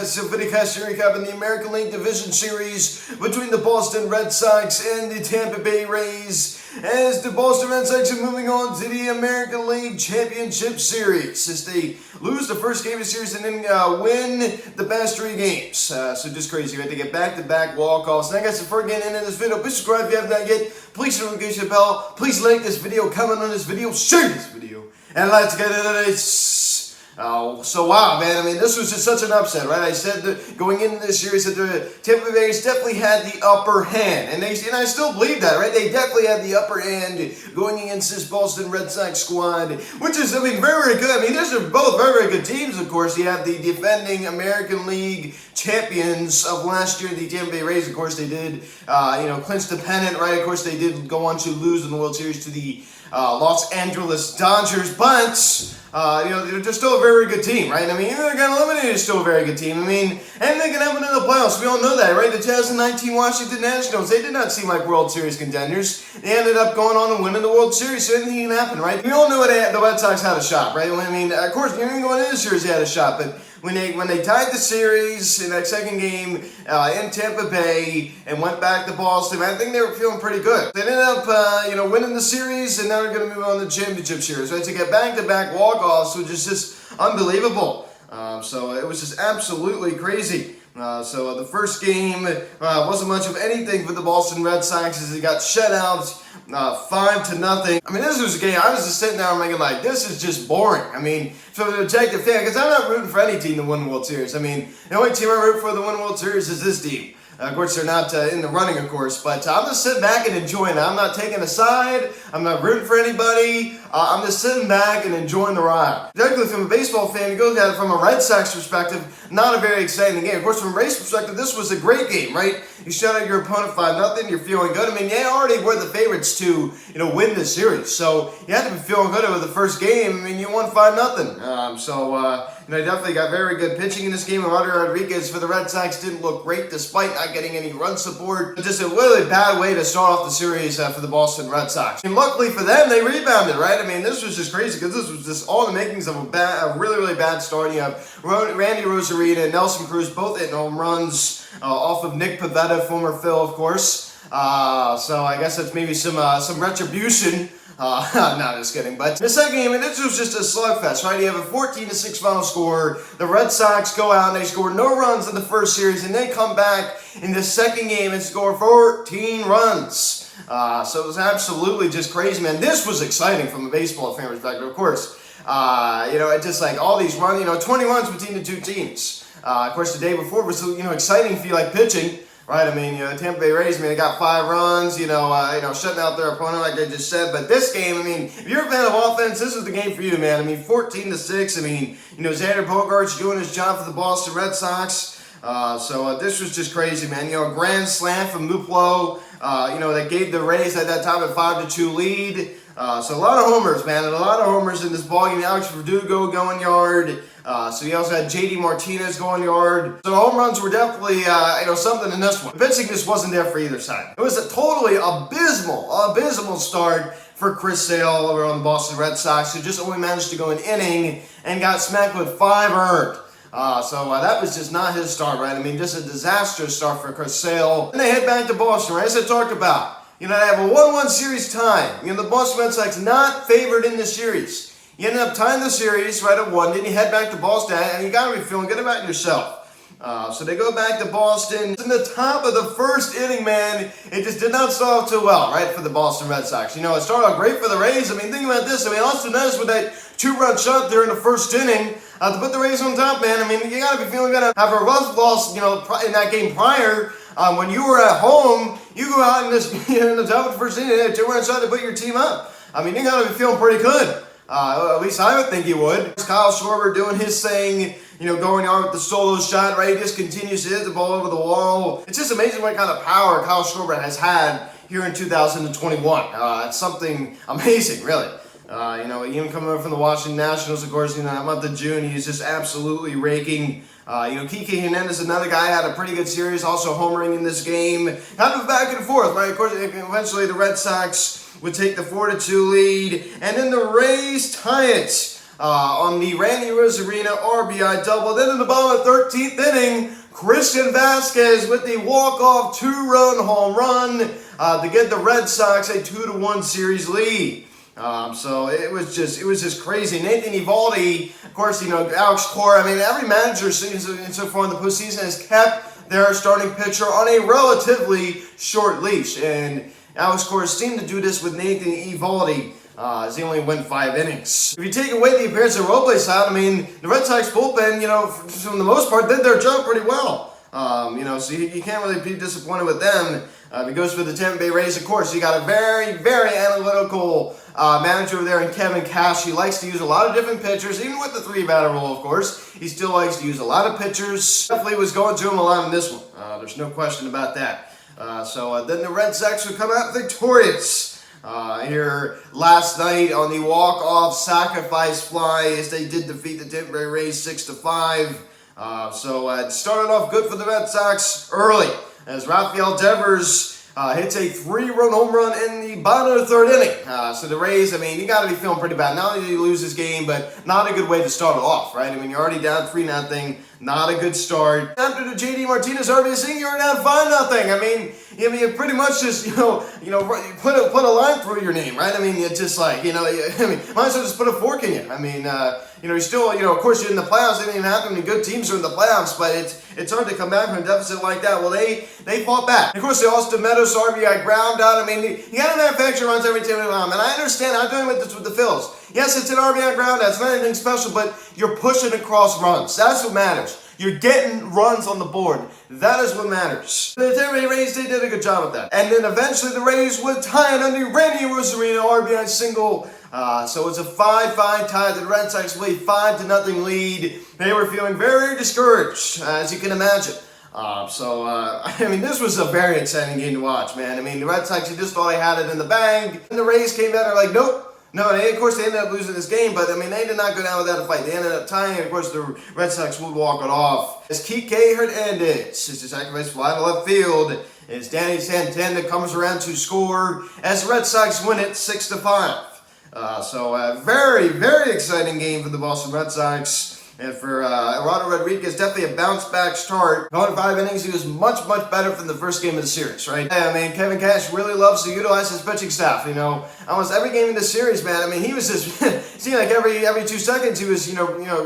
guys, a videocast recap in the American League Division Series between the Boston Red Sox and the Tampa Bay Rays, as the Boston Red Sox are moving on to the American League Championship Series as they lose the first game of the series and then win the past 3 games. So just crazy, right? They get back-to-back walk-offs. Now guys, before getting into this video, please subscribe if you haven't done yet. Please hit the notification bell. Please like this video, comment on this video, share this video, and let's get into this. So wow, man, I mean, this was just such an upset, right? I said that going into this series that the Tampa Bay Rays definitely had the upper hand, and I still believe that, right? They definitely had the upper hand going against this Boston Red Sox squad, which is, I mean, very, very good. I mean, these are both very, very good teams, of course. You have the defending American League champions of last year, the Tampa Bay Rays. Of course, they did, clinch the pennant, right? Of course, they did go on to lose in the World Series to the Los Angeles Dodgers, but they're still a very good team, right? I mean, even though they got eliminated, they're still a very good team. I mean, anything can happen in the playoffs. We all know that, right? The 2019 Washington Nationals, they did not seem like World Series contenders. They ended up going on and winning the World Series, so anything can happen, right? We all know the Red Sox had a shot, right? I mean, of course, even going into the series, they had a shot, but when they tied the series in that second game in Tampa Bay and went back to Boston, I think they were feeling pretty good. They ended up, winning the series, and now they're going to move on to the championship series, right? To get back-to-back walk-offs, which is just unbelievable. So it was just absolutely crazy. So the first game wasn't much of anything for the Boston Red Sox as they got shut out 5-0. I mean, this was a game, I was just sitting there and thinking, like, this is just boring. I mean, for the objective fan, because I'm not rooting for any team to win the World Series. I mean, the only team I root for to win the World Series is this team. Of course, they're not in the running, of course, but I'm just sitting back and enjoying it. I'm not taking a side. I'm not rooting for anybody. I'm just sitting back and enjoying the ride. Directly from a baseball fan, you go at it from a Red Sox perspective, not a very exciting game. Of course, from a Rays perspective, this was a great game, right? You shut out your opponent 5-0. You're feeling good. I mean, they already were the favorites to, win this series. So you had to be feeling good with the first game. I mean, you won 5-0. They definitely got very good pitching in this game. Roger Rodriguez for the Red Sox didn't look great despite not getting any run support. Just a really bad way to start off the series for the Boston Red Sox. And luckily for them, they rebounded, right? I mean, this was just crazy because this was just all the makings of a really, really bad start. You have Randy Rosarina and Nelson Cruz both hitting home runs off of Nick Pivetta, former Phil, of course. So I guess that's maybe some retribution. No, just kidding. But the second game, and this was just a slugfest, right? You have a 14-6 final score. The Red Sox go out and they score no runs in the first series, and they come back in the second game and score 14 runs. So it was absolutely just crazy, man. This was exciting from a baseball fan perspective, of course. It just like all these runs, 20 runs between the two teams. Of course, the day before was, exciting if you like pitching. Right, I mean, the Tampa Bay Rays, they got 5 runs, shutting out their opponent like they just said. But this game, I mean, if you're a fan of offense, this is the game for you, man. I mean, 14-6. I mean, Xander Bogaerts doing his job for the Boston Red Sox. So this was just crazy, man. A grand slam from Muplo, that gave the Rays at that time a 5-2 lead. So a lot of homers, man, and a lot of homers in this ballgame. Alex Verdugo going yard. So you also had J.D. Martinez going yard. So home runs were definitely, something in this one. The pitching just wasn't there for either side. It was a totally abysmal start for Chris Sale over on the Boston Red Sox, who just only managed to go an inning and got smacked with 5 earned. So that was just not his start, right? I mean, just a disastrous start for Chris Sale. And they head back to Boston, right? As I talked about. They have a 1-1 series tie. The Boston Red Sox not favored in this series. You ended up tying the series right at 1. Then you head back to Boston, and you got to be feeling good about yourself. So they go back to Boston. In the top of the first inning, man, it just did not start off too well, right, for the Boston Red Sox. It started off great for the Rays. I mean, think about this. I mean, Austin Meadows with that 2-run shot there in the first inning to put the Rays on top, man. I mean, you got to be feeling good. Have a rough loss, in that game prior. When you were at home, you go out and just, in the top of the first inning, 2-run shot to put your team up. I mean, you got to be feeling pretty good. At least I would think he would. Kyle Schwarber doing his thing, going on with the solo shot, right? He just continues to hit the ball over the wall. It's just amazing what kind of power Kyle Schwarber has had here in 2021. It's something amazing, really. Even coming over from the Washington Nationals, of course, that month of June, he's just absolutely raking. Kike Hernandez, another guy, had a pretty good series, also homering in this game. Kind of back and forth, right? Of course, eventually the Red Sox would take the 4-2 lead, and then the Rays tie it. on the Randy Rosarina RBI double. Then in the bottom of the 13th inning, Christian Vasquez with the walk-off 2-run home run to get the Red Sox a 2-1 series lead. So it was just crazy. Nathan Eovaldi, of course, Alex Cora. I mean, every manager so far in the postseason has kept their starting pitcher on a relatively short leash, and Alex Cora seemed to do this with Nathan Eovaldi. As he only went 5 innings. If you take away the appearance of Robles out, I mean, the Red Sox bullpen, for the most part, did their job pretty well. So you can't really be disappointed with them. If it goes for the Tampa Bay Rays, of course, you got a very, very analytical manager over there in Kevin Cash. He likes to use a lot of different pitchers, even with the 3-batter rule, of course. He still likes to use a lot of pitchers. Definitely was going to him a lot in this one. There's no question about that. Then the Red Sox would come out victorious. Here last night on the walk-off sacrifice fly as they did defeat the Tampa Bay Rays 6-5. It started off good for the Red Sox early as Rafael Devers hits a 3-run home run in the bottom of the 3rd inning. So the Rays, I mean, you got to be feeling pretty bad. Not only did you lose this game, but not a good way to start it off, right? I mean, you're already down 3-0. Not a good start. After the J.D. Martinez RBI, you're down 5-0. I mean, you pretty much just, put a line through your name, right? I mean, it's just like, might as well just put a fork in you. I mean, you're still, of course, you're in the playoffs. They didn't even happen. Any good teams are in the playoffs, but it's hard to come back from a deficit like that. Well, they fought back. Of course, the Austin Meadows RBI ground out. I mean, you got to manufacture runs every time. And I understand. I'm doing this with the Phils. Yes, it's an RBI ground out. It's not anything special, but you're pushing across runs. That's what matters. You're getting runs on the board. That is what matters. The Tampa Bay Rays, they did a good job of that. And then eventually the Rays would tie it on the Randy Rosarina RBI single. So it's a 5-5 tie. The Red Sox lead 5-0 lead. They were feeling very discouraged, as you can imagine. This was a very exciting game to watch, man. I mean, the Red Sox, you just thought they had it in the bag. And the Rays came out and were like, nope. No, of course, they ended up losing this game, but, I mean, they did not go down without a fight. They ended up tying, and, of course, the Red Sox would walk it off. As Kike Hernandez is a sacrifice fly to left field, as Danny Santana comes around to score, as the Red Sox win it 6-5. A very, very exciting game for the Boston Red Sox. And for Eduardo Rodriguez, definitely a bounce-back start. Going 5 innings, he was much, much better than the first game of the series, right? I mean, Kevin Cash really loves to utilize his pitching staff, Almost every game in the series, man. I mean, he was just, it seemed like every 2 seconds he was,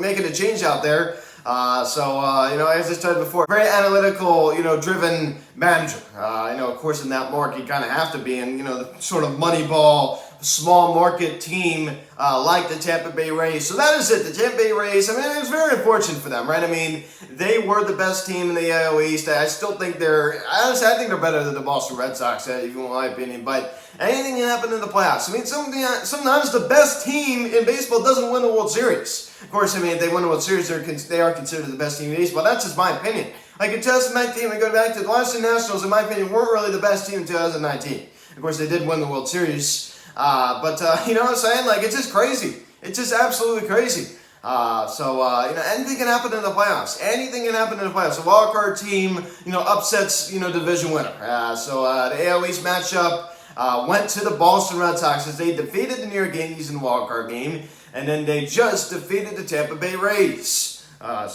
making a change out there. As I said before, very analytical, driven manager. Of course, in that market, you kind of have to be in, the sort of money ball, small market team like the Tampa Bay Rays. So that is it. The Tampa Bay Rays, it was very unfortunate for them, right? I mean, they were the best team in the AL East. I still think I think they're better than the Boston Red Sox, if you want my opinion. But anything can happen in the playoffs. I mean, sometimes the best team in baseball doesn't win the World Series. Of course, if they win the World Series, they are considered the best team in baseball. That's just my opinion. Like in 2019, we go back to the Washington Nationals, in my opinion, weren't really the best team in 2019. Of course, they did win the World Series. You know what I'm saying? Like, it's just crazy. It's just absolutely crazy. Anything can happen in the playoffs. Anything can happen in the playoffs. A wild card team, upsets, division winner. The AL East matchup went to the Boston Red Sox as they defeated the New York Yankees in the wild card game, and then they just defeated the Tampa Bay Rays.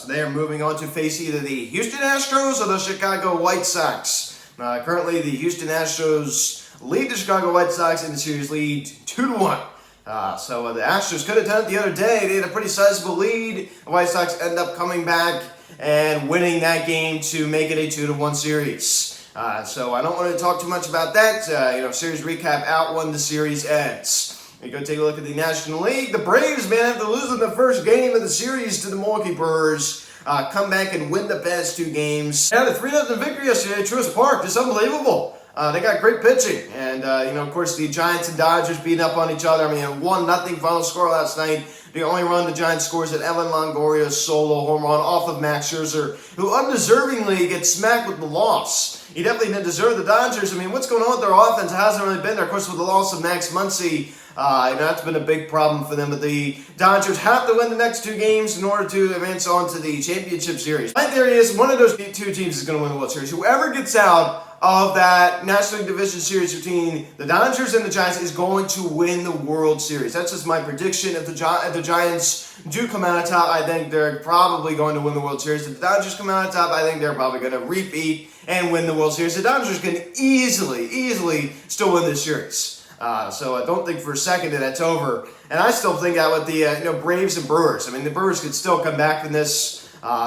They are moving on to face either the Houston Astros or the Chicago White Sox. Currently, the Houston Astros lead the Chicago White Sox in the series lead 2-1. The Astros could have done it the other day. They had a pretty sizable lead. The White Sox end up coming back and winning that game to make it a 2-1 series. I don't want to talk too much about that. Series recap out when the series ends. We go take a look at the National League. The Braves, man, after losing the first game of the series to the Milwaukee Brewers, come back and win the past 2 games. They had a 3-0 victory yesterday at Truist Park. Just unbelievable. They got great pitching, and of course the Giants and Dodgers beating up on each other. I mean, a 1-0 final score last night. The only run the Giants scores at Evan Longoria's solo home run off of Max Scherzer, who undeservingly gets smacked with the loss. He definitely didn't deserve the Dodgers. I mean, what's going on with their offense? It hasn't really been there. Of course, with the loss of Max Muncy, that's been a big problem for them. But the Dodgers have to win the next 2 games in order to advance on to the championship series. My theory is one of those 2 teams is going to win the World Series. Whoever gets out of that National League Division Series between the Dodgers and the Giants is going to win the World Series. That's just my prediction. If the Giants do come out on top, I think they're probably going to win the World Series. If the Dodgers come out on top, I think they're probably going to repeat and win the World Series. The Dodgers can easily still win this series. So I don't think for a second that that's over. And I still think that with the Braves and Brewers, I mean, the Brewers could still come back from this.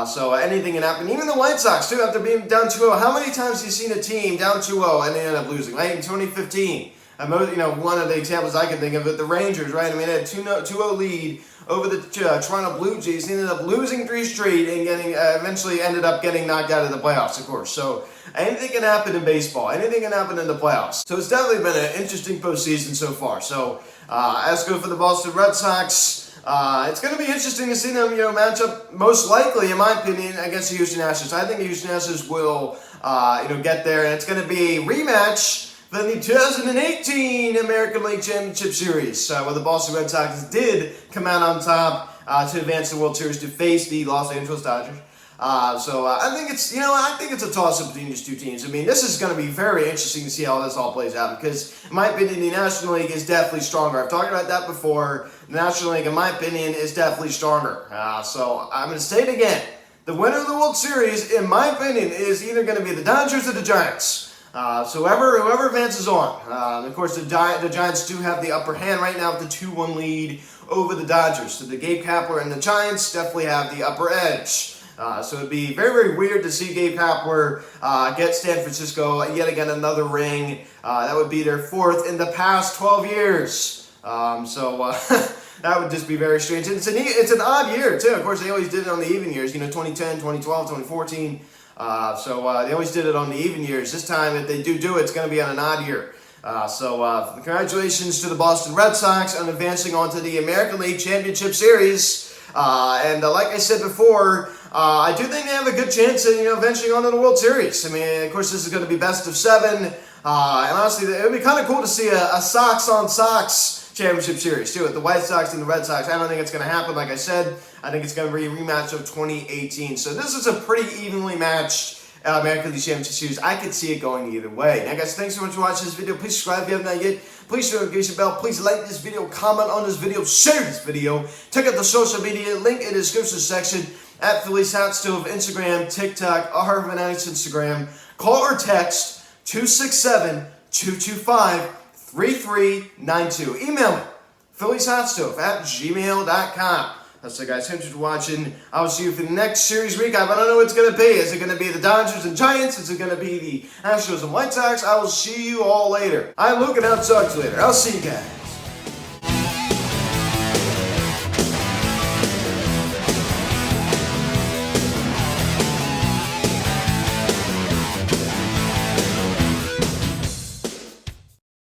So anything can happen. Even the White Sox, too, after being down 2-0. How many times have you seen a team down 2-0 and they end up losing? Right? In 2015, one of the examples I can think of it, the Rangers, right? I mean, they had a 2-0 lead over the Toronto Blue Jays. They ended up losing 3 straight and eventually ended up getting knocked out of the playoffs, of course. So anything can happen in baseball. Anything can happen in the playoffs. So it's definitely been an interesting postseason so far. So as go for the Boston Red Sox. It's going to be interesting to see them, match up most likely, in my opinion, against the Houston Astros. I think the Houston Astros will, get there, and it's going to be a rematch for the 2018 American League Championship Series, where the Boston Red Sox did come out on top to advance the World Series to face the Los Angeles Dodgers. I think it's a toss-up between these two teams. I mean, this is going to be very interesting to see how this all plays out because, in my opinion, the National League is definitely stronger. I've talked about that before. The National League, in my opinion, is definitely stronger. So I'm going to say it again. The winner of the World Series, in my opinion, is either going to be the Dodgers or the Giants. So whoever advances on. Of course, the Giants do have the upper hand right now with the 2-1 lead over the Dodgers. So the Gabe Kapler and the Giants definitely have the upper edge. So it'd be very, very weird to see Gabe Kapler get San Francisco yet again another ring. That would be their 4th in the past 12 years. That would just be very strange. It's an odd year, too. Of course, they always did it on the even years, 2010, 2012, 2014. They always did it on the even years. This time, if they do it, it's going to be on an odd year. Congratulations to the Boston Red Sox on advancing on to the American League Championship Series. Like I said before, I do think they have a good chance of venturing on to the World Series. I mean, of course, this is going to be best of 7. And honestly, it would be kind of cool to see a Sox-on-Sox Championship Series, too, with the White Sox and the Red Sox. I don't think it's going to happen, like I said. I think it's going to be a rematch of 2018. So this is a pretty evenly matched American League Championship Series. I could see it going either way. Now, guys, thanks so much for watching this video. Please subscribe if you haven't done yet. Please hit the notification bell. Please like this video, comment on this video, share this video. Check out the social media link in the description section at Philly's Hot Stove, Instagram, TikTok, our Fanatics Instagram. Call or text 267-225-3392. Email me, phillyshotstove@gmail.com. That's it, guys. Thanks for watching. I will see you for the next series recap. I don't know what it's going to be. Is it going to be the Dodgers and Giants? Is it going to be the Astros and White Sox? I will see you all later. I'm Luke, and I'll talk to you later. I'll see you guys.